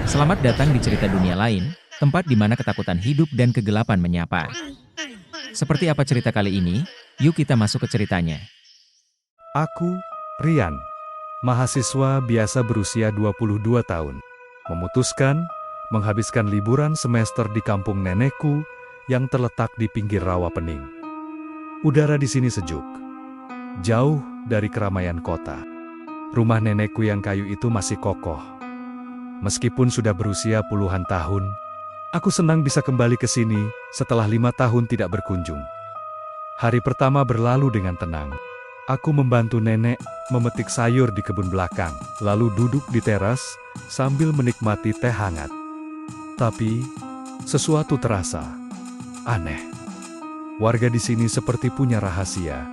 Selamat datang di cerita dunia lain, tempat di mana ketakutan hidup dan kegelapan menyapa. Seperti apa cerita kali ini? Yuk kita masuk ke ceritanya. Aku, Rian, mahasiswa biasa berusia 22 tahun, memutuskan menghabiskan liburan semester di kampung nenekku yang terletak di pinggir rawa pening. Udara di sini sejuk, jauh dari keramaian kota. Rumah nenekku yang kayu itu masih kokoh. Meskipun sudah berusia puluhan tahun, aku senang bisa kembali ke sini setelah 5 tahun tidak berkunjung. Hari pertama berlalu dengan tenang. Aku membantu nenek memetik sayur di kebun belakang, lalu duduk di teras sambil menikmati teh hangat. Tapi, sesuatu terasa aneh. Warga di sini seperti punya rahasia.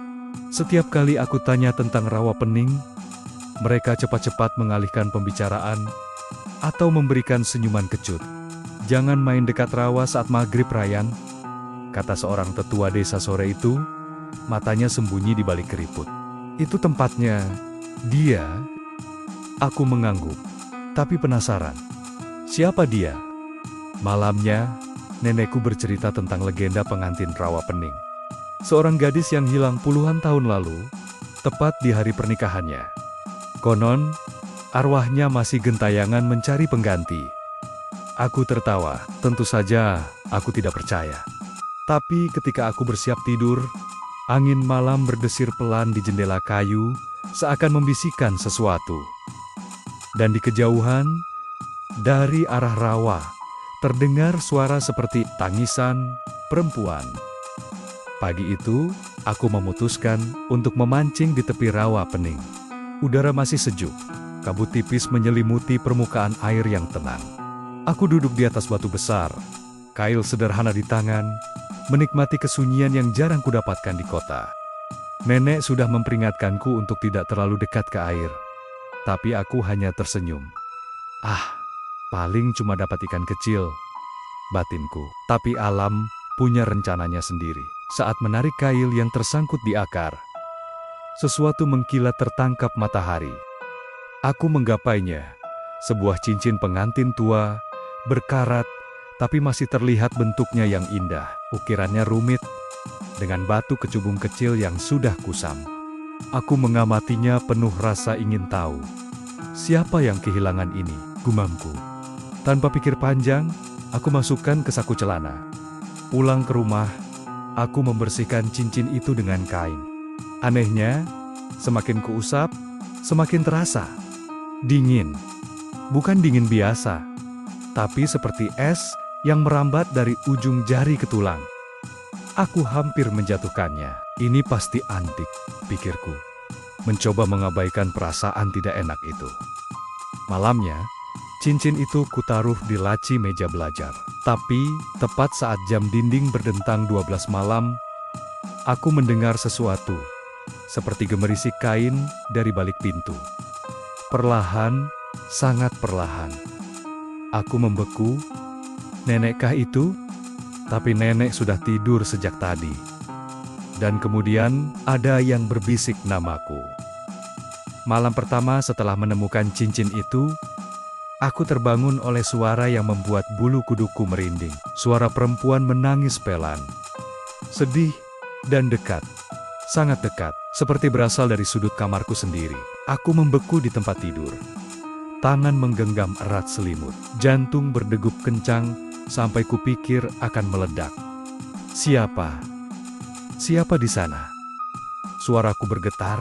Setiap kali aku tanya tentang rawa pening, mereka cepat-cepat mengalihkan pembicaraan atau memberikan senyuman kecut. "Jangan main dekat rawa saat maghrib, Ryan," kata seorang tetua desa sore itu, matanya sembunyi di balik keriput. "Itu tempatnya dia." Aku mengangguk, tapi penasaran. Siapa dia? Malamnya, nenekku bercerita tentang legenda pengantin rawa pening. Seorang gadis yang hilang puluhan tahun lalu, tepat di hari pernikahannya. Konon, arwahnya masih gentayangan mencari pengganti. Aku tertawa, tentu saja aku tidak percaya. Tapi ketika aku bersiap tidur, angin malam berdesir pelan di jendela kayu, seakan membisikkan sesuatu. Dan di kejauhan, dari arah rawa, terdengar suara seperti tangisan perempuan. Pagi itu, aku memutuskan untuk memancing di tepi rawa pening. Udara masih sejuk, kabut tipis menyelimuti permukaan air yang tenang. Aku duduk di atas batu besar, kail sederhana di tangan, menikmati kesunyian yang jarang kudapatkan di kota. Nenek sudah memperingatkanku untuk tidak terlalu dekat ke air, tapi aku hanya tersenyum. Paling cuma dapat ikan kecil, batinku. Tapi alam punya rencananya sendiri. Saat menarik kail yang tersangkut di akar, sesuatu mengkilat tertangkap matahari. Aku menggapainya, sebuah cincin pengantin tua, berkarat, tapi masih terlihat bentuknya yang indah. Ukirannya rumit, dengan batu kecubung kecil yang sudah kusam. Aku mengamatinya penuh rasa ingin tahu. Siapa yang kehilangan ini? Gumamku. Tanpa pikir panjang, aku masukkan ke saku celana. Pulang ke rumah, aku membersihkan cincin itu dengan kain. Anehnya, semakin kuusap, semakin terasa dingin. Bukan dingin biasa, tapi seperti es yang merambat dari ujung jari ke tulang. Aku hampir menjatuhkannya. Ini pasti antik, pikirku, mencoba mengabaikan perasaan tidak enak itu. Malamnya, cincin itu kutaruh di laci meja belajar. Tapi, tepat saat jam dinding berdentang 12 malam, aku mendengar sesuatu, seperti gemerisik kain dari balik pintu. Perlahan, sangat perlahan. Aku membeku. Nenekkah itu? Tapi nenek sudah tidur sejak tadi. Dan kemudian ada yang berbisik namaku. Malam pertama setelah menemukan cincin itu, aku terbangun oleh suara yang membuat bulu kuduku merinding. Suara perempuan menangis pelan, sedih, dan dekat. Sangat dekat, seperti berasal dari sudut kamarku sendiri. Aku membeku di tempat tidur. Tangan menggenggam erat selimut. Jantung berdegup kencang sampai kupikir akan meledak. Siapa? Siapa di sana? Suaraku bergetar.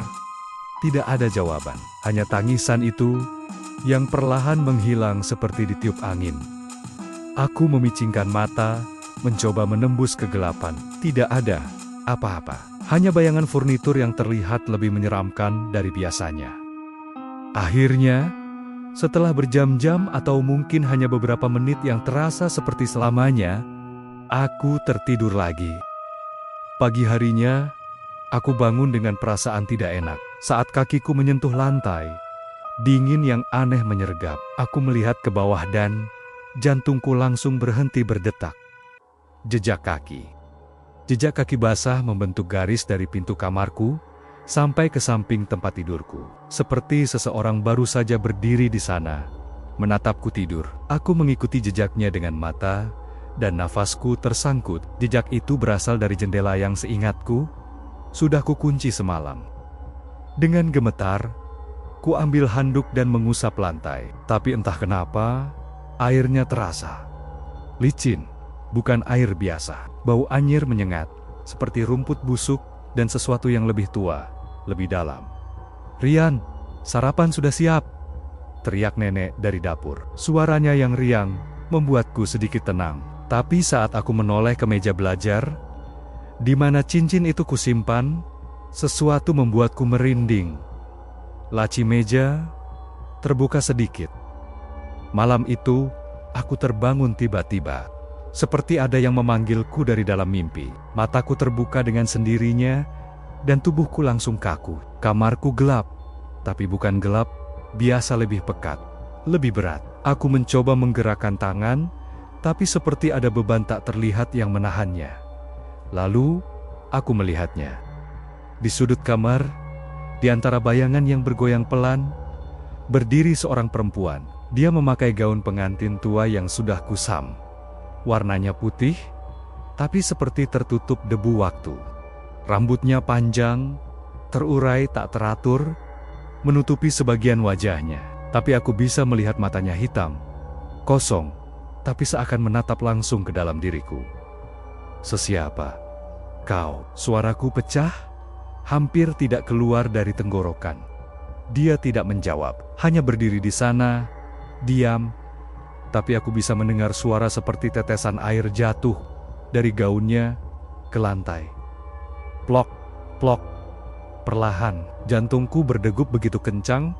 Tidak ada jawaban. Hanya tangisan itu yang perlahan menghilang seperti ditiup angin. Aku memicingkan mata, mencoba menembus kegelapan. Tidak ada apa-apa. Hanya bayangan furnitur yang terlihat lebih menyeramkan dari biasanya. Akhirnya, setelah berjam-jam atau mungkin hanya beberapa menit yang terasa seperti selamanya, aku tertidur lagi. Pagi harinya, aku bangun dengan perasaan tidak enak. Saat kakiku menyentuh lantai, dingin yang aneh menyergap. Aku melihat ke bawah dan jantungku langsung berhenti berdetak. Jejak kaki. Jejak kaki basah membentuk garis dari pintu kamarku sampai ke samping tempat tidurku. Seperti seseorang baru saja berdiri di sana, menatapku tidur. Aku mengikuti jejaknya dengan mata, dan nafasku tersangkut. Jejak itu berasal dari jendela yang seingatku sudah kukunci semalam. Dengan gemetar, ku ambil handuk dan mengusap lantai. Tapi entah kenapa, airnya terasa licin, bukan air biasa. Bau anyir menyengat, seperti rumput busuk dan sesuatu yang lebih tua, lebih dalam. "Rian, sarapan sudah siap," teriak nenek dari dapur. Suaranya yang riang membuatku sedikit tenang. Tapi saat aku menoleh ke meja belajar, di mana cincin itu kusimpan, sesuatu membuatku merinding. Laci meja terbuka sedikit. Malam itu, aku terbangun tiba-tiba. Seperti ada yang memanggilku dari dalam mimpi. Mataku terbuka dengan sendirinya, dan tubuhku langsung kaku. Kamarku gelap, tapi bukan gelap biasa, lebih pekat, lebih berat. Aku mencoba menggerakkan tangan, tapi seperti ada beban tak terlihat yang menahannya. Lalu, aku melihatnya. Di sudut kamar, di antara bayangan yang bergoyang pelan, berdiri seorang perempuan. Dia memakai gaun pengantin tua yang sudah kusam. Warnanya putih, tapi seperti tertutup debu waktu. Rambutnya panjang, terurai tak teratur, menutupi sebagian wajahnya. Tapi aku bisa melihat matanya hitam, kosong, tapi seakan menatap langsung ke dalam diriku. "Sesiapa kau?" Suaraku pecah, hampir tidak keluar dari tenggorokan. Dia tidak menjawab, hanya berdiri di sana, diam. Tapi aku bisa mendengar suara seperti tetesan air jatuh dari gaunnya ke lantai. Plok, plok. Perlahan, jantungku berdegup begitu kencang,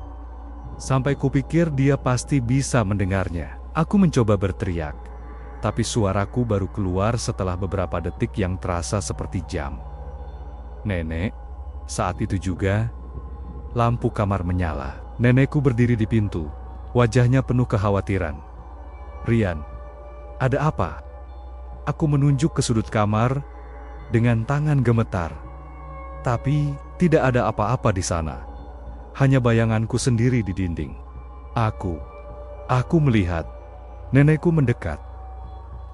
sampai kupikir dia pasti bisa mendengarnya. Aku mencoba berteriak, tapi suaraku baru keluar setelah beberapa detik yang terasa seperti jam. "Nenek." Saat itu juga, lampu kamar menyala. Nenekku berdiri di pintu, wajahnya penuh kekhawatiran. "Rian, ada apa?" Aku menunjuk ke sudut kamar dengan tangan gemetar. Tapi tidak ada apa-apa di sana. Hanya bayanganku sendiri di dinding. Aku melihat nenekku mendekat.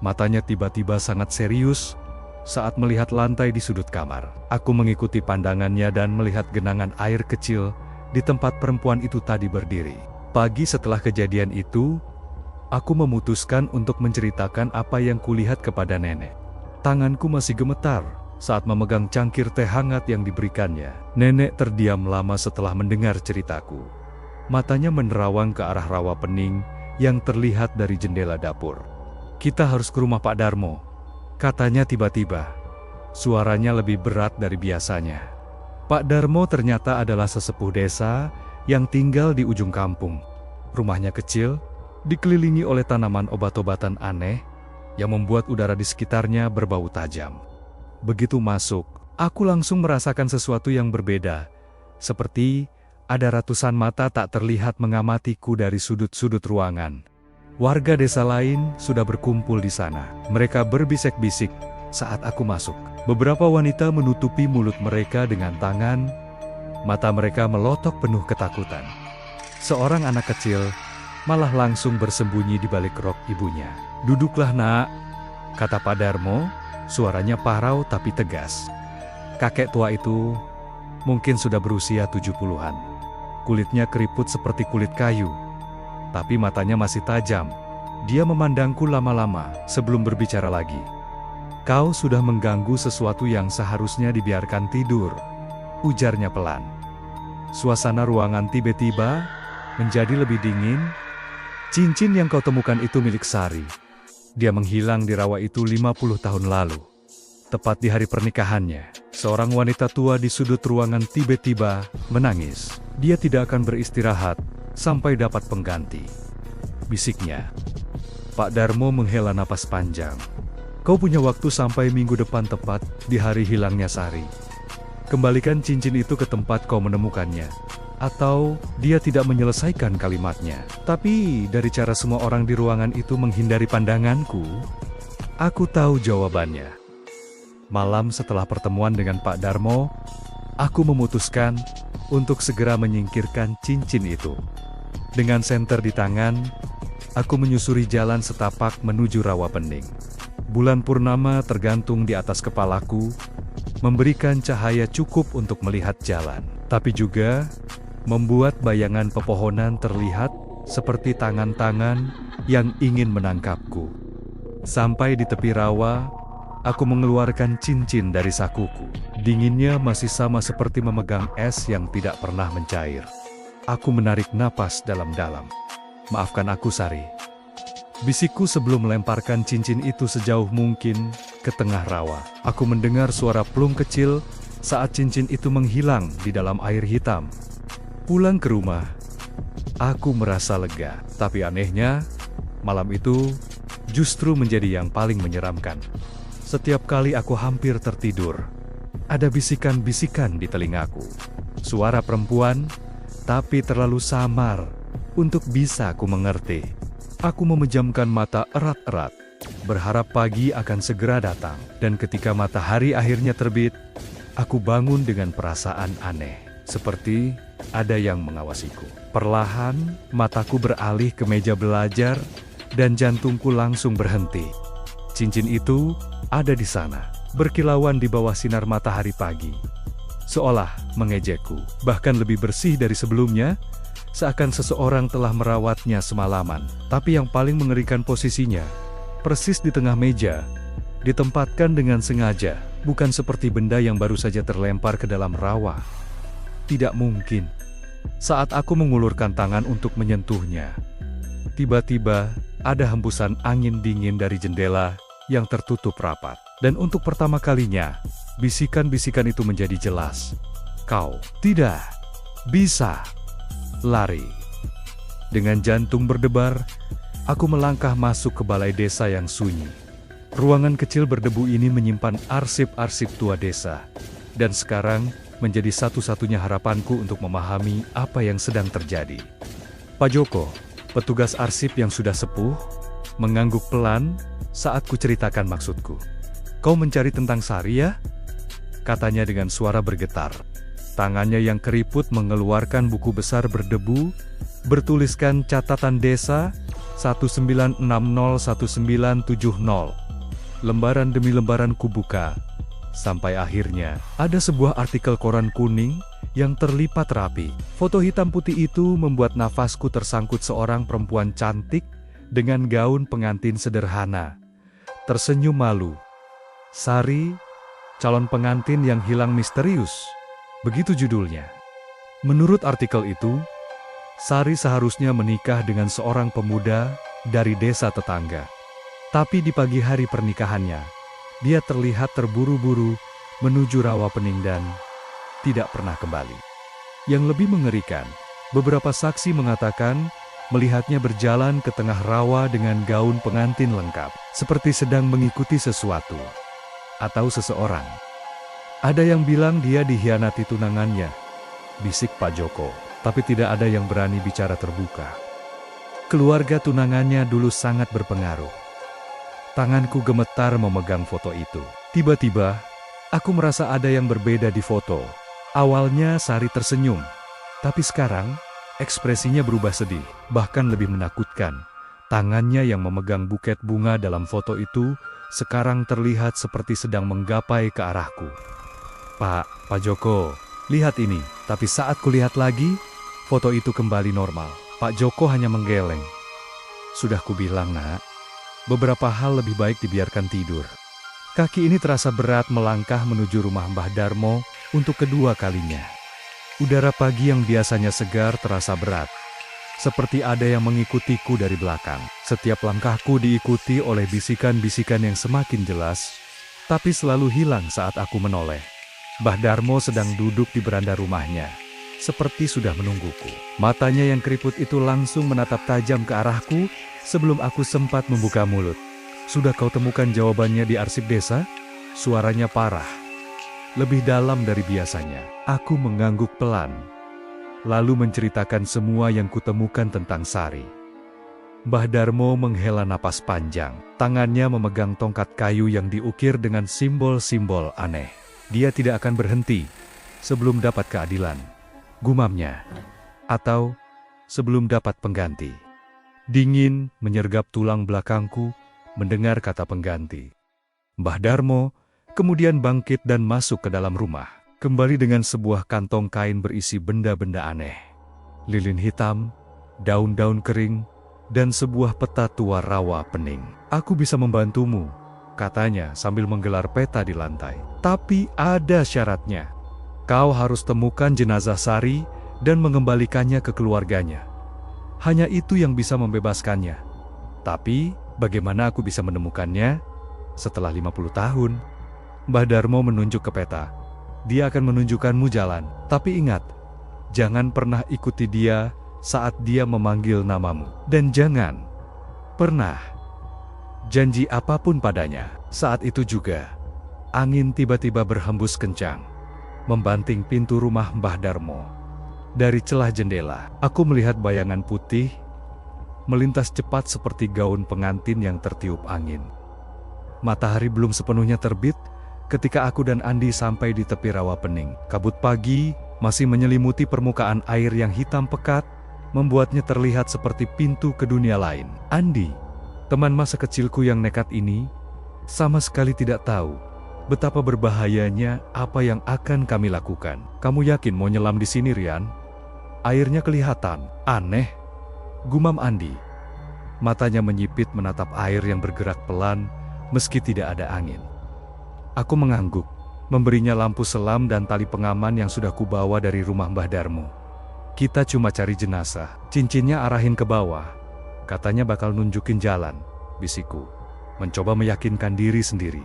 Matanya tiba-tiba sangat serius saat melihat lantai di sudut kamar. Aku mengikuti pandangannya dan melihat genangan air kecil di tempat perempuan itu tadi berdiri. Pagi setelah kejadian itu, aku memutuskan untuk menceritakan apa yang kulihat kepada nenek. Tanganku masih gemetar saat memegang cangkir teh hangat yang diberikannya. Nenek terdiam lama setelah mendengar ceritaku. Matanya menerawang ke arah rawa pening yang terlihat dari jendela dapur. "Kita harus ke rumah Pak Darmo," katanya tiba-tiba. Suaranya lebih berat dari biasanya. Pak Darmo ternyata adalah sesepuh desa yang tinggal di ujung kampung. Rumahnya kecil, dikelilingi oleh tanaman obat-obatan aneh yang membuat udara di sekitarnya berbau tajam. Begitu masuk, aku langsung merasakan sesuatu yang berbeda, seperti ada ratusan mata tak terlihat mengamatiku dari sudut-sudut ruangan. Warga desa lain sudah berkumpul di sana. Mereka berbisik-bisik saat aku masuk. Beberapa wanita menutupi mulut mereka dengan tangan, mata mereka melotok penuh ketakutan. Seorang anak kecil malah langsung bersembunyi di balik rok ibunya. "Duduklah, Nak," kata Pak Darmo, suaranya parau tapi tegas. Kakek tua itu mungkin sudah berusia 70-an. Kulitnya keriput seperti kulit kayu, tapi matanya masih tajam. Dia memandangku lama-lama sebelum berbicara lagi. "Kau sudah mengganggu sesuatu yang seharusnya dibiarkan tidur," ujarnya pelan. Suasana ruangan tiba-tiba menjadi lebih dingin. "Cincin yang kau temukan itu milik Sari. Dia menghilang di rawa itu 50 tahun lalu. Tepat di hari pernikahannya." Seorang wanita tua di sudut ruangan tiba-tiba menangis. "Dia tidak akan beristirahat sampai dapat pengganti," bisiknya. Pak Darmo menghela napas panjang. "Kau punya waktu sampai minggu depan tepat di hari hilangnya Sari. Kembalikan cincin itu ke tempat kau menemukannya." Atau dia tidak menyelesaikan kalimatnya. Tapi dari cara semua orang di ruangan itu menghindari pandanganku, aku tahu jawabannya. Malam setelah pertemuan dengan Pak Darmo, aku memutuskan untuk segera menyingkirkan cincin itu. Dengan senter di tangan, Aku menyusuri jalan setapak menuju rawa pening. Bulan purnama tergantung di atas kepalaku, memberikan cahaya cukup untuk melihat jalan, tapi juga membuat bayangan pepohonan terlihat seperti tangan-tangan yang ingin menangkapku. Sampai di tepi rawa, aku mengeluarkan cincin dari sakuku. Dinginnya masih sama seperti memegang es yang tidak pernah mencair. Aku menarik napas dalam-dalam. Maafkan aku, Sari. Bisikku sebelum melemparkan cincin itu sejauh mungkin ke tengah rawa. Aku mendengar suara plung kecil saat cincin itu menghilang di dalam air hitam. Pulang ke rumah, aku merasa lega. Tapi anehnya, malam itu justru menjadi yang paling menyeramkan. Setiap kali aku hampir tertidur, ada bisikan-bisikan di telingaku. Suara perempuan, tapi terlalu samar untuk bisa aku mengerti. Aku memejamkan mata erat-erat, berharap pagi akan segera datang. Dan ketika matahari akhirnya terbit, aku bangun dengan perasaan aneh, seperti ada yang mengawasiku. Perlahan, mataku beralih ke meja belajar, dan jantungku langsung berhenti. Cincin itu ada di sana, berkilauan di bawah sinar matahari pagi. Seolah mengejekku, bahkan lebih bersih dari sebelumnya, seakan seseorang telah merawatnya semalaman. Tapi yang paling mengerikan posisinya, persis di tengah meja, ditempatkan dengan sengaja, bukan seperti benda yang baru saja terlempar ke dalam rawa. Tidak mungkin. Saat aku mengulurkan tangan untuk menyentuhnya, tiba-tiba ada hembusan angin dingin dari jendela yang tertutup rapat. Dan untuk pertama kalinya, bisikan-bisikan itu menjadi jelas. Kau tidak bisa lari. Dengan jantung berdebar, aku melangkah masuk ke balai desa yang sunyi. Ruangan kecil berdebu ini menyimpan arsip-arsip tua desa. Dan sekarang menjadi satu-satunya harapanku untuk memahami apa yang sedang terjadi. Pak Joko, petugas arsip yang sudah sepuh, mengangguk pelan saat kuceritakan maksudku. Kau mencari tentang Sari ya? Katanya dengan suara bergetar. Tangannya yang keriput mengeluarkan buku besar berdebu, bertuliskan catatan desa 19601970. Lembaran demi lembaran kubuka, sampai akhirnya ada sebuah artikel koran kuning yang terlipat rapi. Foto hitam putih itu membuat nafasku tersangkut. Seorang perempuan cantik dengan gaun pengantin sederhana, tersenyum malu. Sari, calon pengantin yang hilang misterius. Begitu judulnya. Menurut artikel itu, Sari seharusnya menikah dengan seorang pemuda dari desa tetangga. Tapi di pagi hari pernikahannya, dia terlihat terburu-buru menuju rawa pening dan tidak pernah kembali. Yang lebih mengerikan, beberapa saksi mengatakan melihatnya berjalan ke tengah rawa dengan gaun pengantin lengkap, seperti sedang mengikuti sesuatu atau seseorang. Ada yang bilang dia dikhianati tunangannya, bisik Pak Joko, tapi tidak ada yang berani bicara terbuka. Keluarga tunangannya dulu sangat berpengaruh. Tanganku gemetar memegang foto itu. Tiba-tiba, aku merasa ada yang berbeda di foto. Awalnya Sari tersenyum, tapi sekarang ekspresinya berubah sedih, bahkan lebih menakutkan. Tangannya yang memegang buket bunga dalam foto itu sekarang terlihat seperti sedang menggapai ke arahku. Pak Joko, lihat ini. Tapi saat kulihat lagi, foto itu kembali normal. Pak Joko hanya menggeleng. Sudah kubilang, Nak, beberapa hal lebih baik dibiarkan tidur. Kaki ini terasa berat melangkah menuju rumah Mbah Darmo untuk kedua kalinya. Udara pagi yang biasanya segar terasa berat, seperti ada yang mengikutiku dari belakang. Setiap langkahku diikuti oleh bisikan-bisikan yang semakin jelas, tapi selalu hilang saat aku menoleh. Mbah Darmo sedang duduk di beranda rumahnya, seperti sudah menungguku. Matanya yang keriput itu langsung menatap tajam ke arahku sebelum aku sempat membuka mulut. Sudah kau temukan jawabannya di arsip desa? Suaranya parah, lebih dalam dari biasanya. Aku mengangguk pelan, lalu menceritakan semua yang kutemukan tentang Sari. Mbah Darmo menghela napas panjang. Tangannya memegang tongkat kayu yang diukir dengan simbol-simbol aneh. Dia tidak akan berhenti sebelum dapat keadilan, gumamnya, atau sebelum dapat pengganti. Dingin menyergap tulang belakangku mendengar kata pengganti. Mbah Darmo kemudian bangkit dan masuk ke dalam rumah. Kembali dengan sebuah kantong kain berisi benda-benda aneh. Lilin hitam, daun-daun kering, dan sebuah peta tua rawa pening. "Aku bisa membantumu," katanya sambil menggelar peta di lantai. "Tapi ada syaratnya. Kau harus temukan jenazah Sari dan mengembalikannya ke keluarganya. Hanya itu yang bisa membebaskannya. Tapi, bagaimana aku bisa menemukannya setelah 50 tahun? Mbah Darmo menunjuk ke peta. "Dia akan menunjukkanmu jalan. Tapi ingat, jangan pernah ikuti dia saat dia memanggil namamu. Dan jangan pernah janji apapun padanya." Saat itu juga, angin tiba-tiba berhembus kencang, membanting pintu rumah Mbah Darmo. Dari celah jendela, aku melihat bayangan putih melintas cepat seperti gaun pengantin yang tertiup angin. Matahari belum sepenuhnya terbit ketika aku dan Andi sampai di tepi rawa pening. Kabut pagi masih menyelimuti permukaan air yang hitam pekat, membuatnya terlihat seperti pintu ke dunia lain. Andi, teman masa kecilku yang nekat ini, sama sekali tidak tahu betapa berbahayanya apa yang akan kami lakukan. "Kamu yakin mau nyelam di sini, Rian? Airnya kelihatan aneh," gumam Andi. Matanya menyipit menatap air yang bergerak pelan meski tidak ada angin. Aku mengangguk, memberinya lampu selam dan tali pengaman yang sudah kubawa dari rumah Mbah Darmo. "Kita cuma cari jenazah. Cincinnya arahin ke bawah. Katanya bakal nunjukin jalan," bisikku, mencoba meyakinkan diri sendiri.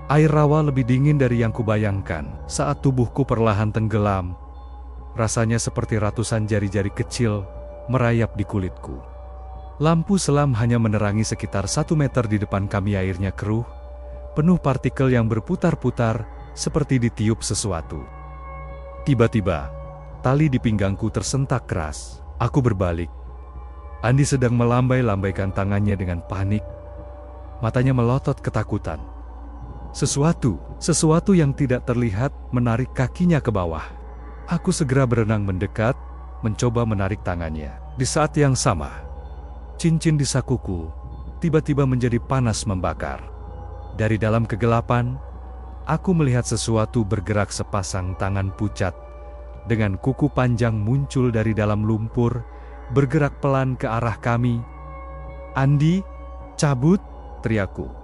Air rawa lebih dingin dari yang kubayangkan. Saat tubuhku perlahan tenggelam, rasanya seperti ratusan jari-jari kecil merayap di kulitku. Lampu selam hanya menerangi sekitar 1 meter di depan kami. Airnya keruh, penuh partikel yang berputar-putar seperti ditiup sesuatu. Tiba-tiba, tali di pinggangku tersentak keras. Aku berbalik. Andi sedang melambai-lambaikan tangannya dengan panik. Matanya melotot ketakutan. Sesuatu yang tidak terlihat menarik kakinya ke bawah. Aku segera berenang mendekat, mencoba menarik tangannya. Di saat yang sama, cincin di sakuku tiba-tiba menjadi panas membakar. Dari dalam kegelapan, aku melihat sesuatu bergerak. Sepasang tangan pucat dengan kuku panjang muncul dari dalam lumpur, bergerak pelan ke arah kami. "Andi, cabut!" teriakku.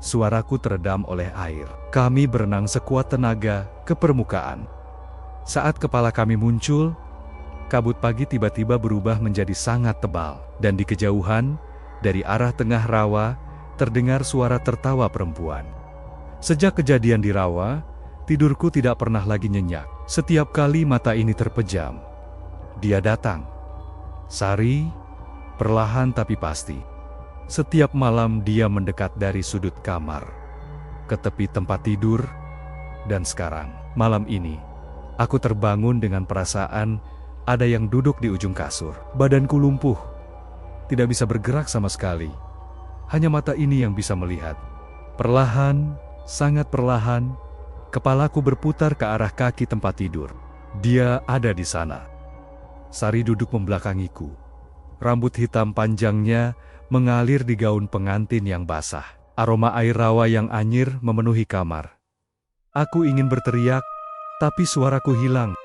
Suaraku teredam oleh air. Kami berenang sekuat tenaga ke permukaan. Saat kepala kami muncul, kabut pagi tiba-tiba berubah menjadi sangat tebal. Dan di kejauhan, dari arah tengah rawa, terdengar suara tertawa perempuan. Sejak kejadian di rawa, tidurku tidak pernah lagi nyenyak. Setiap kali mata ini terpejam, dia datang. Sari, perlahan tapi pasti. Setiap malam dia mendekat dari sudut kamar ke tepi tempat tidur. Dan sekarang, malam ini, aku terbangun dengan perasaan ada yang duduk di ujung kasur. Badanku lumpuh, tidak bisa bergerak sama sekali. Hanya mata ini yang bisa melihat. Perlahan, sangat perlahan, kepalaku berputar ke arah kaki tempat tidur. Dia ada di sana. Sari duduk membelakangiku. Rambut hitam panjangnya mengalir di gaun pengantin yang basah. Aroma air rawa yang anyir memenuhi kamar. Aku ingin berteriak, tapi suaraku hilang.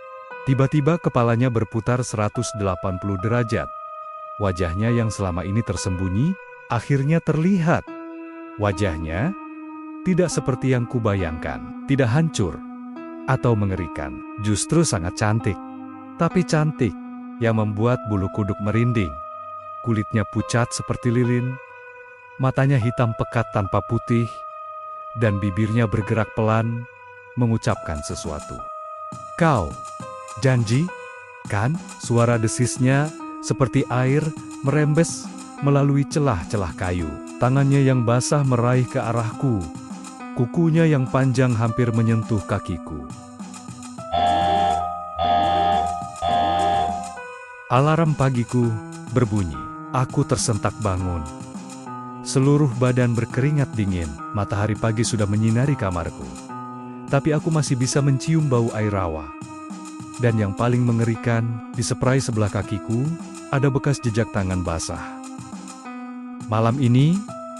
Tiba-tiba kepalanya berputar 180 derajat. Wajahnya yang selama ini tersembunyi, akhirnya terlihat. Wajahnya tidak seperti yang kubayangkan. Tidak hancur atau mengerikan. Justru sangat cantik. Tapi cantik yang membuat bulu kuduk merinding. Kulitnya pucat seperti lilin, matanya hitam pekat tanpa putih, dan bibirnya bergerak pelan, mengucapkan sesuatu. "Kau janji, kan?" Suara desisnya seperti air merembes melalui celah-celah kayu. Tangannya yang basah meraih ke arahku, kukunya yang panjang hampir menyentuh kakiku. Alarm pagiku berbunyi. Aku tersentak bangun. Seluruh badan berkeringat dingin. Matahari pagi sudah menyinari kamarku. Tapi aku masih bisa mencium bau air rawa. Dan yang paling mengerikan, di spray sebelah kakiku, ada bekas jejak tangan basah. Malam ini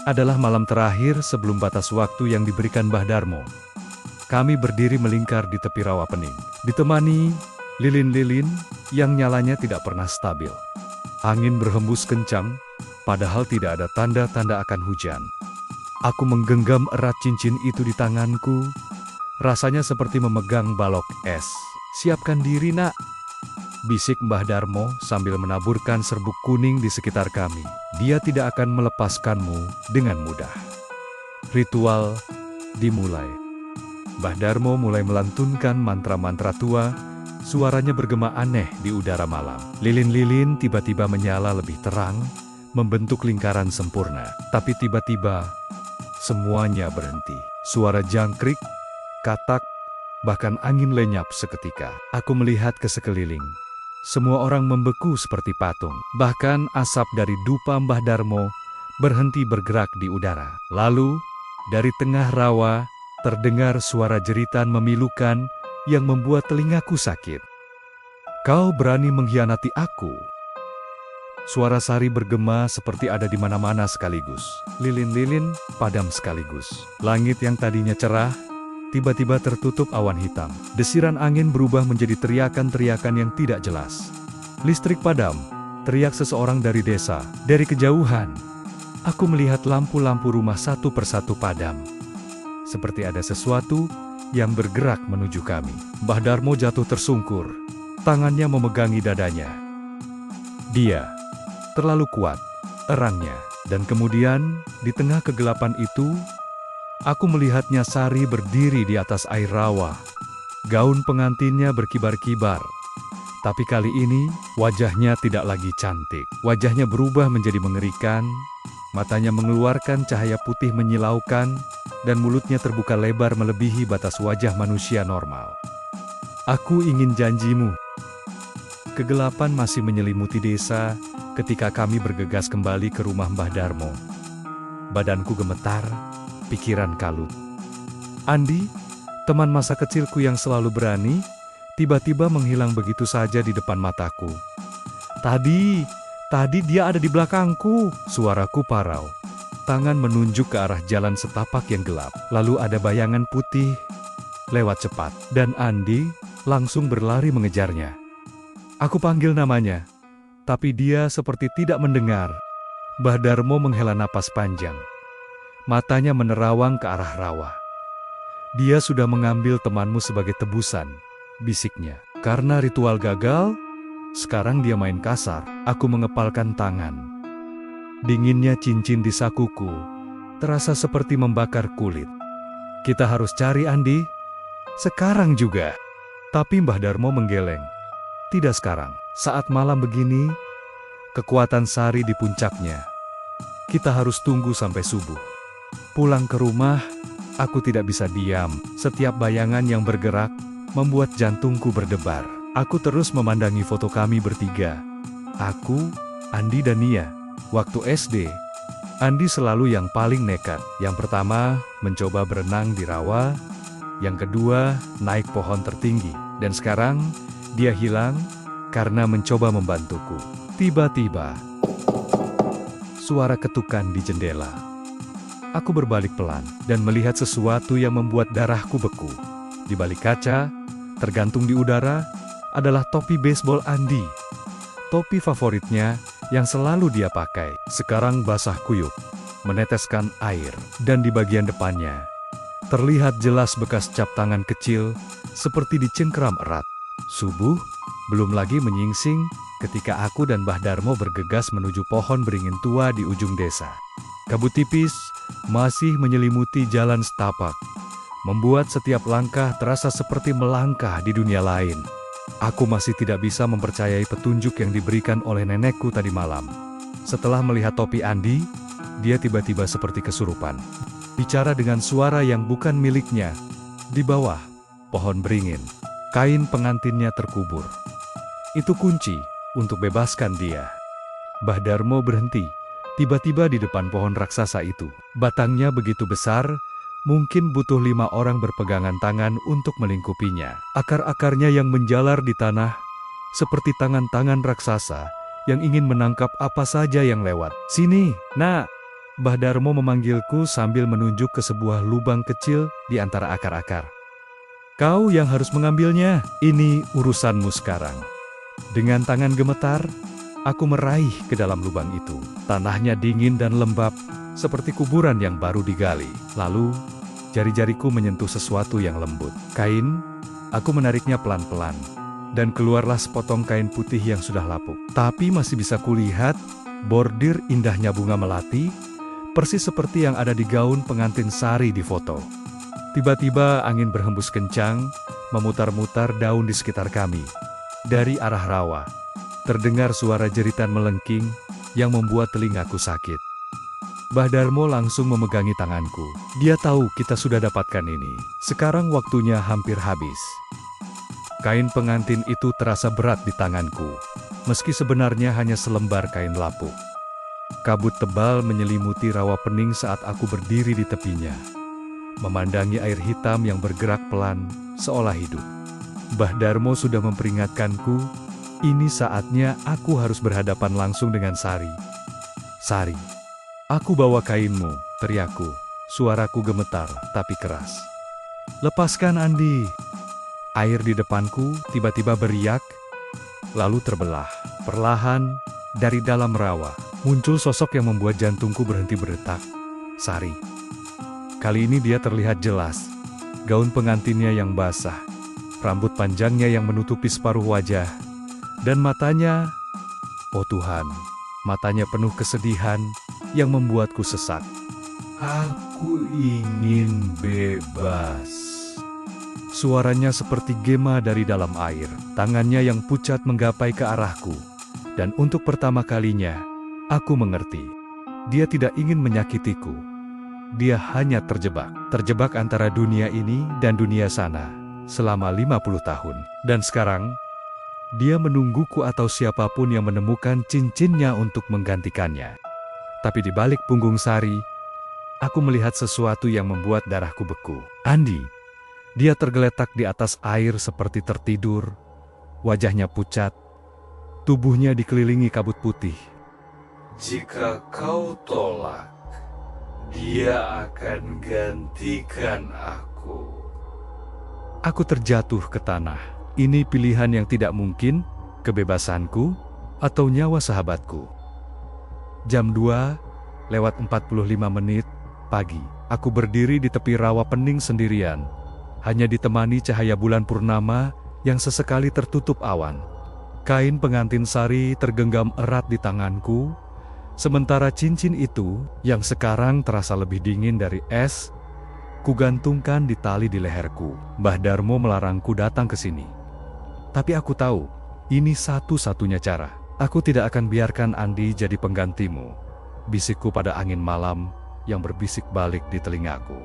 adalah malam terakhir sebelum batas waktu yang diberikan Mbah Darmo. Kami berdiri melingkar di tepi rawa pening, ditemani lilin-lilin yang nyalanya tidak pernah stabil. Angin berhembus kencang, padahal tidak ada tanda-tanda akan hujan. Aku menggenggam erat cincin itu di tanganku, rasanya seperti memegang balok es. "Siapkan diri, nak," bisik Mbah Darmo sambil menaburkan serbuk kuning di sekitar kami. "Dia tidak akan melepaskanmu dengan mudah." Ritual dimulai. Mbah Darmo mulai melantunkan mantra-mantra tua, suaranya bergema aneh di udara malam. Lilin-lilin tiba-tiba menyala lebih terang, membentuk lingkaran sempurna. Tapi tiba-tiba, semuanya berhenti. Suara jangkrik, katak, bahkan angin lenyap seketika. Aku melihat ke sekeliling. Semua orang membeku seperti patung. Bahkan asap dari dupa Mbah Darmo berhenti bergerak di udara. Lalu, dari tengah rawa, terdengar suara jeritan memilukan yang membuat telingaku sakit. "Kau berani mengkhianati aku?" Suara Sari bergema seperti ada di mana-mana sekaligus. Lilin-lilin padam sekaligus. Langit yang tadinya cerah tiba-tiba tertutup awan hitam. Desiran angin berubah menjadi teriakan-teriakan yang tidak jelas. "Listrik padam!" teriak seseorang dari desa. Dari kejauhan, aku melihat lampu-lampu rumah satu persatu padam. Seperti ada sesuatu yang bergerak menuju kami. Mbah Darmo jatuh tersungkur, tangannya memegangi dadanya. Dia terlalu kuat, erangnya. Dan kemudian, di tengah kegelapan itu, aku melihatnya Sari berdiri di atas air rawa. Gaun pengantinnya berkibar-kibar. Tapi kali ini, wajahnya tidak lagi cantik. Wajahnya berubah menjadi mengerikan, matanya mengeluarkan cahaya putih menyilaukan, dan mulutnya terbuka lebar melebihi batas wajah manusia normal. "Aku ingin janjimu." Kegelapan masih menyelimuti desa ketika kami bergegas kembali ke rumah Mbah Darmo. Badanku gemetar, pikiran kalut. Andi, teman masa kecilku yang selalu berani, tiba-tiba menghilang begitu saja di depan mataku. Tadi dia ada di belakangku." Suaraku parau. Tangan menunjuk ke arah jalan setapak yang gelap. Lalu ada bayangan putih lewat cepat, dan Andi langsung berlari mengejarnya. Aku panggil namanya, tapi dia seperti tidak mendengar. Mbah Darmo menghela napas panjang. Matanya menerawang ke arah rawa. "Dia sudah mengambil temanmu sebagai tebusan," bisiknya. "Karena ritual gagal, sekarang dia main kasar." Aku mengepalkan tangan. Dinginnya cincin di sakuku terasa seperti membakar kulit. "Kita harus cari Andi, sekarang juga." Tapi Mbah Darmo menggeleng. "Tidak sekarang. Saat malam begini, kekuatan Sari di puncaknya. Kita harus tunggu sampai subuh." Pulang ke rumah, aku tidak bisa diam. Setiap bayangan yang bergerak membuat jantungku berdebar. Aku terus memandangi foto kami bertiga. Aku, Andi dan Nia. Waktu SD, Andi selalu yang paling nekat. Yang pertama, mencoba berenang di rawa. Yang kedua, naik pohon tertinggi. Dan sekarang, dia hilang karena mencoba membantuku. Tiba-tiba, suara ketukan di jendela. Aku berbalik pelan dan melihat sesuatu yang membuat darahku beku. Di balik kaca, tergantung di udara, adalah topi baseball Andi. Topi favoritnya yang selalu dia pakai. Sekarang basah kuyup, meneteskan air. Dan di bagian depannya, terlihat jelas bekas cap tangan kecil seperti dicengkeram erat. Subuh belum lagi menyingsing ketika aku dan Mbah Darmo bergegas menuju pohon beringin tua di ujung desa. Kabut tipis masih menyelimuti jalan setapak, membuat setiap langkah terasa seperti melangkah di dunia lain. Aku masih tidak bisa mempercayai petunjuk yang diberikan oleh nenekku tadi malam. Setelah melihat topi Andi, dia tiba-tiba seperti kesurupan. Bicara dengan suara yang bukan miliknya. Di bawah pohon beringin, kain pengantinnya terkubur. Itu kunci untuk bebaskan dia. Mbah Darmo berhenti, tiba-tiba di depan pohon raksasa itu. Batangnya begitu besar, mungkin butuh 5 orang berpegangan tangan untuk melingkupinya. Akar-akarnya yang menjalar di tanah, seperti tangan-tangan raksasa yang ingin menangkap apa saja yang lewat. "Sini, Nak." Mbah Darmo memanggilku sambil menunjuk ke sebuah lubang kecil di antara akar-akar. "Kau yang harus mengambilnya. Ini urusanmu sekarang." Dengan tangan gemetar, aku meraih ke dalam lubang itu. Tanahnya dingin dan lembab, seperti kuburan yang baru digali. Lalu, jari-jariku menyentuh sesuatu yang lembut. Kain, aku menariknya pelan-pelan. Dan keluarlah sepotong kain putih yang sudah lapuk. Tapi masih bisa kulihat bordir indahnya bunga melati, persis seperti yang ada di gaun pengantin Sari di foto. Tiba-tiba angin berhembus kencang, memutar-mutar daun di sekitar kami. Dari arah rawa, terdengar suara jeritan melengking yang membuat telingaku sakit. Mbah Darmo langsung memegangi tanganku. Dia tahu kita sudah dapatkan ini. Sekarang waktunya hampir habis. Kain pengantin itu terasa berat di tanganku, meski sebenarnya hanya selembar kain lapuk. Kabut tebal menyelimuti rawa pening saat aku berdiri di tepinya, memandangi air hitam yang bergerak pelan, seolah hidup. Mbah Darmo sudah memperingatkanku, ini saatnya aku harus berhadapan langsung dengan Sari. "Sari, aku bawa kainmu," teriakku. Suaraku gemetar, tapi keras. "Lepaskan, Andi." Air di depanku tiba-tiba beriak, lalu terbelah. Perlahan, dari dalam rawa, muncul sosok yang membuat jantungku berhenti berdetak. Sari. Kali ini dia terlihat jelas. Gaun pengantinnya yang basah, rambut panjangnya yang menutupi separuh wajah, dan matanya, oh Tuhan, matanya penuh kesedihan yang membuatku sesak. "Aku ingin bebas." Suaranya seperti gema dari dalam air. Tangannya yang pucat menggapai ke arahku. Dan untuk pertama kalinya, aku mengerti. Dia tidak ingin menyakitiku. Dia hanya terjebak. Terjebak antara dunia ini dan dunia sana selama 50 tahun. Dan sekarang, dia menungguku atau siapapun yang menemukan cincinnya untuk menggantikannya. Tapi di balik punggung Sari, aku melihat sesuatu yang membuat darahku beku. Andi. Dia tergeletak di atas air seperti tertidur, wajahnya pucat, tubuhnya dikelilingi kabut putih. "Jika kau tolak, dia akan gantikan aku." Aku terjatuh ke tanah. Ini pilihan yang tidak mungkin, kebebasanku, atau nyawa sahabatku. Jam 2:45 pagi, aku berdiri di tepi rawa pening sendirian. Hanya ditemani cahaya bulan purnama yang sesekali tertutup awan. Kain pengantin Sari tergenggam erat di tanganku, sementara cincin itu, yang sekarang terasa lebih dingin dari es, kugantungkan di tali di leherku. Mbah Darmo melarangku datang ke sini. Tapi aku tahu, ini satu-satunya cara. "Aku tidak akan biarkan Andi jadi penggantimu," bisikku pada angin malam yang berbisik balik di telingaku.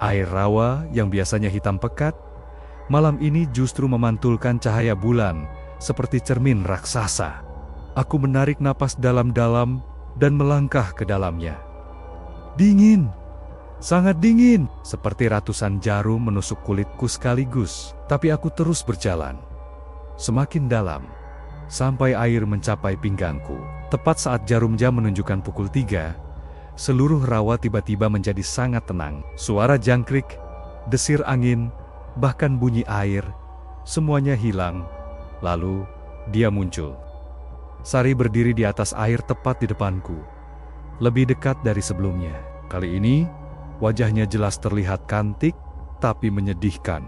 Air rawa yang biasanya hitam pekat, malam ini justru memantulkan cahaya bulan seperti cermin raksasa. Aku menarik napas dalam-dalam dan melangkah ke dalamnya. Dingin, sangat dingin, seperti ratusan jarum menusuk kulitku sekaligus. Tapi aku terus berjalan, semakin dalam, sampai air mencapai pinggangku. Tepat saat jarum jam menunjukkan pukul 3, seluruh rawa tiba-tiba menjadi sangat tenang. Suara jangkrik, desir angin, bahkan bunyi air, semuanya hilang. Lalu, dia muncul. Sari berdiri di atas air tepat di depanku, lebih dekat dari sebelumnya. Kali ini, wajahnya jelas terlihat cantik, tapi menyedihkan.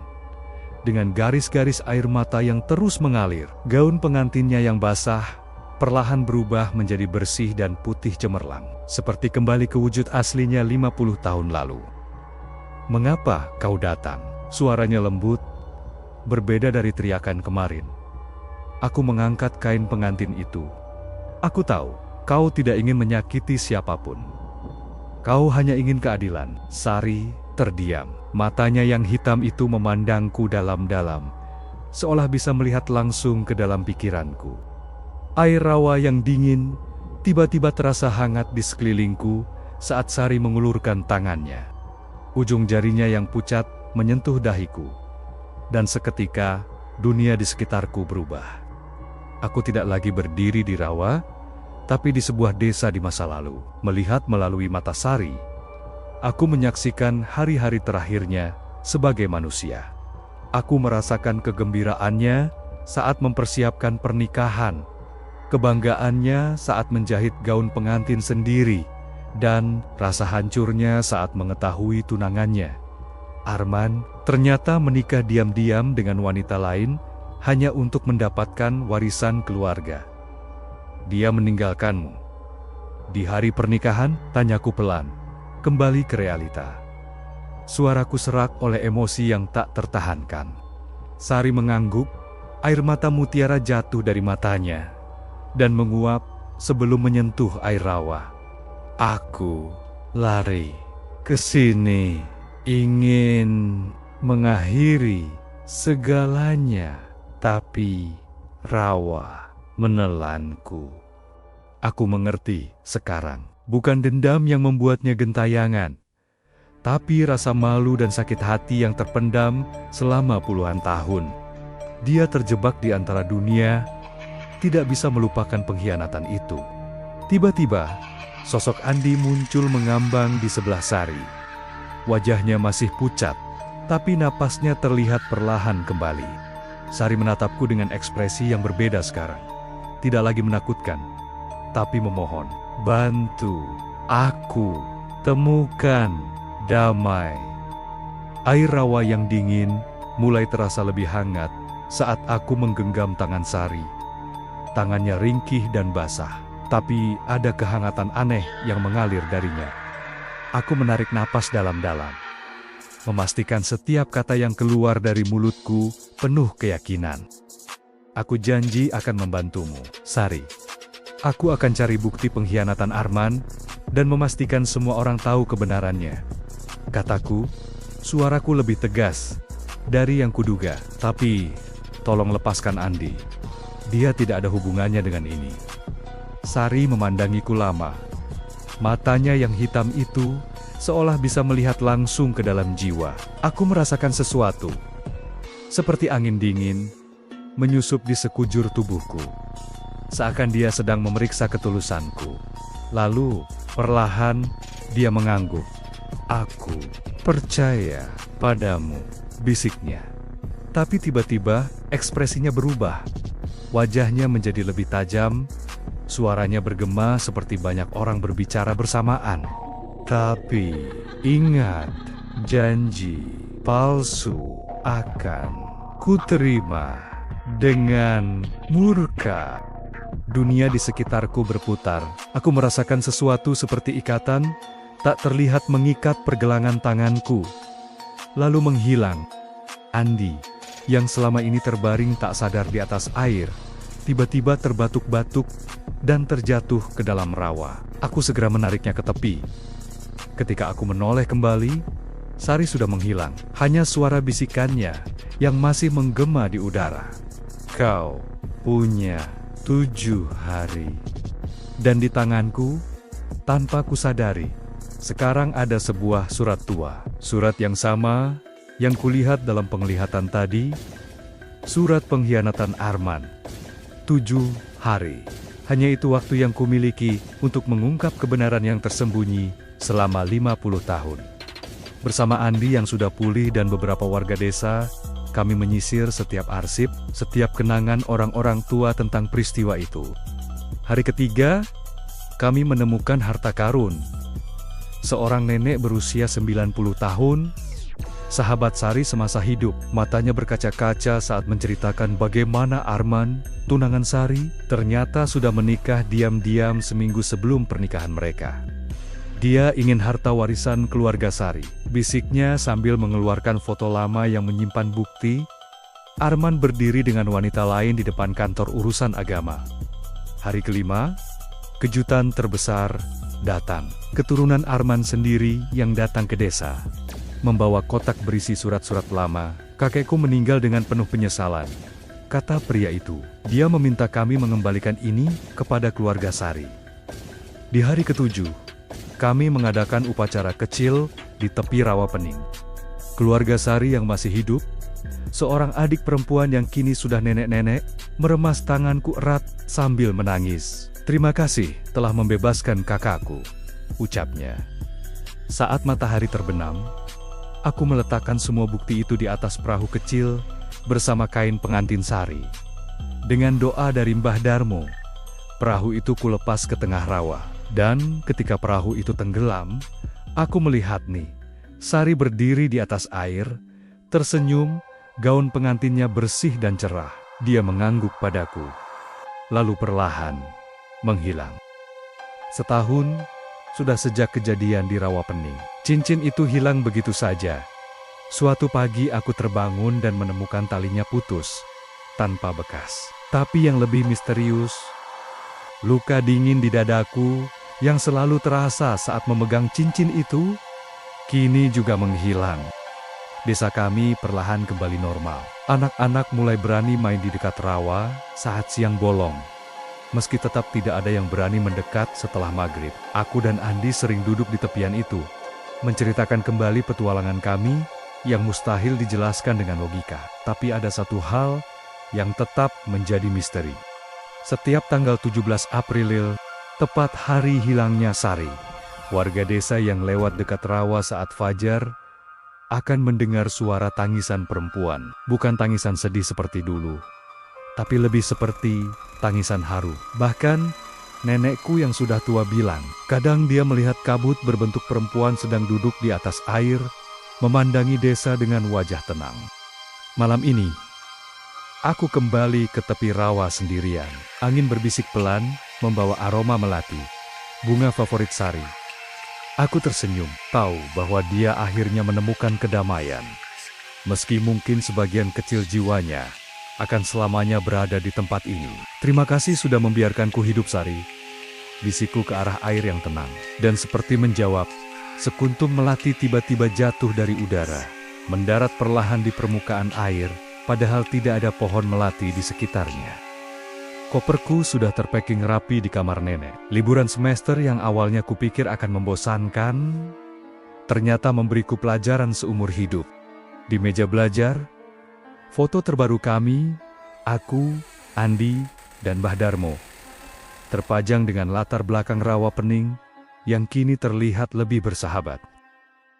Dengan garis-garis air mata yang terus mengalir, gaun pengantinnya yang basah perlahan berubah menjadi bersih dan putih cemerlang, seperti kembali ke wujud aslinya 50 tahun lalu. "Mengapa kau datang?" Suaranya lembut, berbeda dari teriakan kemarin. Aku mengangkat kain pengantin itu. "Aku tahu, kau tidak ingin menyakiti siapapun. Kau hanya ingin keadilan." Sari terdiam. Matanya yang hitam itu memandangku dalam-dalam, seolah bisa melihat langsung ke dalam pikiranku. Air rawa yang dingin tiba-tiba terasa hangat di sekelilingku saat Sari mengulurkan tangannya. Ujung jarinya yang pucat menyentuh dahiku, dan seketika dunia di sekitarku berubah. Aku tidak lagi berdiri di rawa, tapi di sebuah desa di masa lalu. Melihat melalui mata Sari, aku menyaksikan hari-hari terakhirnya sebagai manusia. Aku merasakan kegembiraannya saat mempersiapkan pernikahan, kebanggaannya saat menjahit gaun pengantin sendiri, dan rasa hancurnya saat mengetahui tunangannya, Arman, ternyata menikah diam-diam dengan wanita lain hanya untuk mendapatkan warisan keluarga. Dia meninggalkanmu. Di hari pernikahan, tanyaku pelan, kembali ke realita. Suaraku serak oleh emosi yang tak tertahankan. Sari mengangguk, air mata mutiara jatuh dari matanya dan menguap sebelum menyentuh air rawa. Aku lari ke sini, ingin mengakhiri segalanya, tapi rawa menelanku. Aku mengerti sekarang, bukan dendam yang membuatnya gentayangan, tapi rasa malu dan sakit hati yang terpendam selama puluhan tahun. Dia terjebak di antara dunia, tidak bisa melupakan pengkhianatan itu. Tiba-tiba, sosok Andi muncul mengambang di sebelah Sari. Wajahnya masih pucat, tapi napasnya terlihat perlahan kembali. Sari menatapku dengan ekspresi yang berbeda sekarang. Tidak lagi menakutkan, tapi memohon. Bantu aku temukan damai. Air rawa yang dingin mulai terasa lebih hangat saat aku menggenggam tangan Sari. Tangannya ringkih dan basah, tapi ada kehangatan aneh yang mengalir darinya. Aku menarik napas dalam-dalam, memastikan setiap kata yang keluar dari mulutku penuh keyakinan. Aku janji akan membantumu, Sari. Aku akan cari bukti pengkhianatan Arman dan memastikan semua orang tahu kebenarannya. Kataku, suaraku lebih tegas dari yang kuduga. Tapi, tolong lepaskan Andi. Dia tidak ada hubungannya dengan ini. Sari memandangiku lama. Matanya yang hitam itu seolah bisa melihat langsung ke dalam jiwa. Aku merasakan sesuatu, seperti angin dingin, menyusup di sekujur tubuhku. Seakan dia sedang memeriksa ketulusanku. Lalu, perlahan, dia mengangguk. Aku percaya padamu, bisiknya. Tapi tiba-tiba, ekspresinya berubah. Wajahnya menjadi lebih tajam, suaranya bergema seperti banyak orang berbicara bersamaan. Tapi, ingat, janji palsu akan kuterima dengan murka. Dunia di sekitarku berputar. Aku merasakan sesuatu seperti ikatan, tak terlihat mengikat pergelangan tanganku, lalu menghilang. Andi, yang selama ini terbaring tak sadar di atas air, tiba-tiba terbatuk-batuk dan terjatuh ke dalam rawa. Aku segera menariknya ke tepi. Ketika aku menoleh kembali, Sari sudah menghilang. Hanya suara bisikannya yang masih menggema di udara. Kau punya 7 hari. Dan di tanganku, tanpa kusadari, sekarang ada sebuah surat tua. Surat yang sama yang kulihat dalam penglihatan tadi, surat pengkhianatan Arman. 7 hari. Hanya itu waktu yang kumiliki untuk mengungkap kebenaran yang tersembunyi selama 50 tahun. Bersama Andi yang sudah pulih dan beberapa warga desa, kami menyisir setiap arsip, setiap kenangan orang-orang tua tentang peristiwa itu. Hari ketiga, kami menemukan harta karun. Seorang nenek berusia 90 tahun, sahabat Sari semasa hidup, matanya berkaca-kaca saat menceritakan bagaimana Arman, tunangan Sari, ternyata sudah menikah diam-diam seminggu sebelum pernikahan mereka. Dia ingin harta warisan keluarga Sari, bisiknya sambil mengeluarkan foto lama yang menyimpan bukti. Arman berdiri dengan wanita lain di depan kantor urusan agama. Hari kelima, kejutan terbesar datang. Keturunan Arman sendiri yang datang ke desa, membawa kotak berisi surat-surat lama. Kakekku meninggal dengan penuh penyesalan, kata pria itu. Dia meminta kami mengembalikan ini kepada keluarga Sari. Di hari ketujuh, kami mengadakan upacara kecil di tepi rawa pening. Keluarga Sari yang masih hidup Seorang adik perempuan yang kini sudah nenek-nenek, meremas tanganku erat sambil menangis. "Terima kasih telah membebaskan kakakku," ucapnya. Saat matahari terbenam, aku meletakkan semua bukti itu di atas perahu kecil bersama kain pengantin sari. Dengan doa dari Mbah Darmo, perahu itu kulepas ke tengah rawa. Dan ketika perahu itu tenggelam, aku melihat nih, Sari berdiri di atas air, tersenyum, gaun pengantinnya bersih dan cerah. Dia mengangguk padaku, lalu perlahan menghilang. Setahun sudah sejak kejadian di Rawapening. Cincin itu hilang begitu saja. Suatu pagi aku terbangun dan menemukan talinya putus, tanpa bekas. Tapi yang lebih misterius, luka dingin di dadaku yang selalu terasa saat memegang cincin itu, kini juga menghilang. Desa kami perlahan kembali normal. Anak-anak mulai berani main di dekat rawa saat siang bolong. Meski tetap tidak ada yang berani mendekat setelah maghrib, aku dan Andi sering duduk di tepian itu, menceritakan kembali petualangan kami yang mustahil dijelaskan dengan logika. Tapi ada satu hal yang tetap menjadi misteri. Setiap tanggal 17 April, tepat hari hilangnya Sari, warga desa yang lewat dekat rawa saat fajar akan mendengar suara tangisan perempuan. Bukan tangisan sedih seperti dulu, tapi lebih seperti tangisan haru. Bahkan, nenekku yang sudah tua bilang, kadang dia melihat kabut berbentuk perempuan sedang duduk di atas air, memandangi desa dengan wajah tenang. Malam ini, aku kembali ke tepi rawa sendirian. Angin berbisik pelan, membawa aroma melati, bunga favorit Sari. Aku tersenyum, tahu bahwa dia akhirnya menemukan kedamaian. Meski mungkin sebagian kecil jiwanya akan selamanya berada di tempat ini. "Terima kasih sudah membiarkanku hidup, Sari," bisikku ke arah air yang tenang. Dan seperti menjawab, sekuntum melati tiba-tiba jatuh dari udara, mendarat perlahan di permukaan air, padahal tidak ada pohon melati di sekitarnya. Koperku sudah terpacking rapi di kamar nenek. Liburan semester yang awalnya kupikir akan membosankan, ternyata memberiku pelajaran seumur hidup. Di meja belajar, foto terbaru kami, aku, Andi, dan Mbah Darmo, terpajang dengan latar belakang Rawapening yang kini terlihat lebih bersahabat.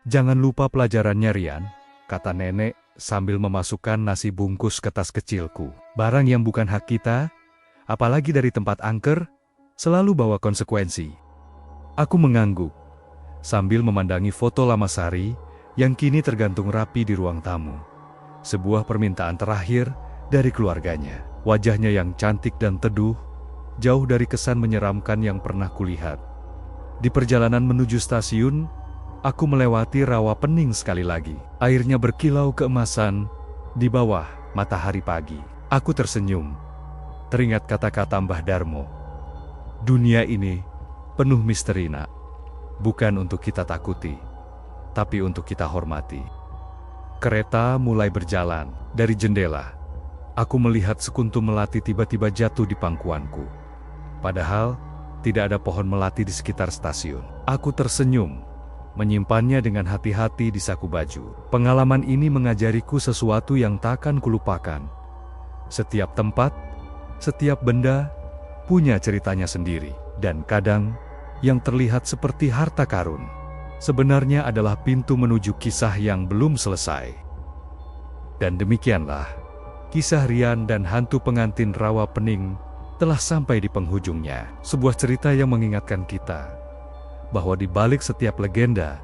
"Jangan lupa pelajarannya, Rian," kata nenek sambil memasukkan nasi bungkus ke tas kecilku. "Barang yang bukan hak kita, apalagi dari tempat angker, selalu bawa konsekuensi." Aku mengangguk, sambil memandangi foto lama Sari yang kini tergantung rapi di ruang tamu. Sebuah permintaan terakhir dari keluarganya. Wajahnya yang cantik dan teduh, jauh dari kesan menyeramkan yang pernah kulihat. Di perjalanan menuju stasiun, aku melewati Rawapening sekali lagi. Airnya berkilau keemasan di bawah matahari pagi. Aku tersenyum, teringat kata-kata Mbah Darmo. Dunia ini penuh misteri, nak. Bukan untuk kita takuti, tapi untuk kita hormati. Kereta mulai berjalan. Dari jendela, aku melihat sekuntum melati tiba-tiba jatuh di pangkuanku. Padahal, tidak ada pohon melati di sekitar stasiun. Aku tersenyum, menyimpannya dengan hati-hati di saku baju. Pengalaman ini mengajariku sesuatu yang takkan kulupakan. Setiap tempat, setiap benda punya ceritanya sendiri, dan kadang yang terlihat seperti harta karun sebenarnya adalah pintu menuju kisah yang belum selesai. Dan demikianlah, kisah Rian dan hantu pengantin Rawapening telah sampai di penghujungnya. Sebuah cerita yang mengingatkan kita bahwa di balik setiap legenda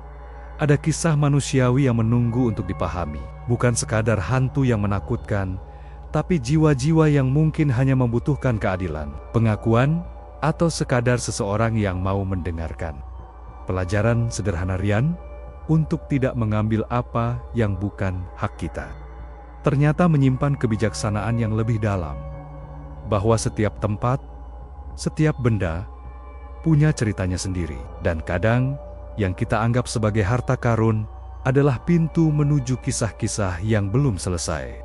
ada kisah manusiawi yang menunggu untuk dipahami. Bukan sekadar hantu yang menakutkan, tapi jiwa-jiwa yang mungkin hanya membutuhkan keadilan, pengakuan, atau sekadar seseorang yang mau mendengarkan. Pelajaran sederhana Rian untuk tidak mengambil apa yang bukan hak kita, ternyata menyimpan kebijaksanaan yang lebih dalam, bahwa setiap tempat, setiap benda punya ceritanya sendiri, dan kadang yang kita anggap sebagai harta karun adalah pintu menuju kisah-kisah yang belum selesai.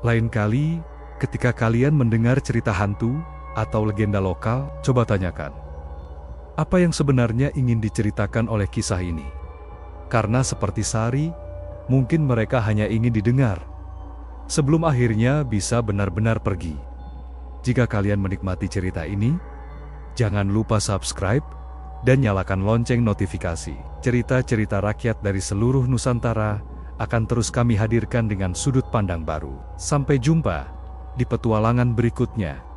Lain kali, ketika kalian mendengar cerita hantu atau legenda lokal, coba tanyakan, apa yang sebenarnya ingin diceritakan oleh kisah ini? Karena seperti Sari, mungkin mereka hanya ingin didengar, sebelum akhirnya bisa benar-benar pergi. Jika kalian menikmati cerita ini, jangan lupa subscribe dan nyalakan lonceng notifikasi. Cerita-cerita rakyat dari seluruh Nusantara akan terus kami hadirkan dengan sudut pandang baru. Sampai jumpa di petualangan berikutnya.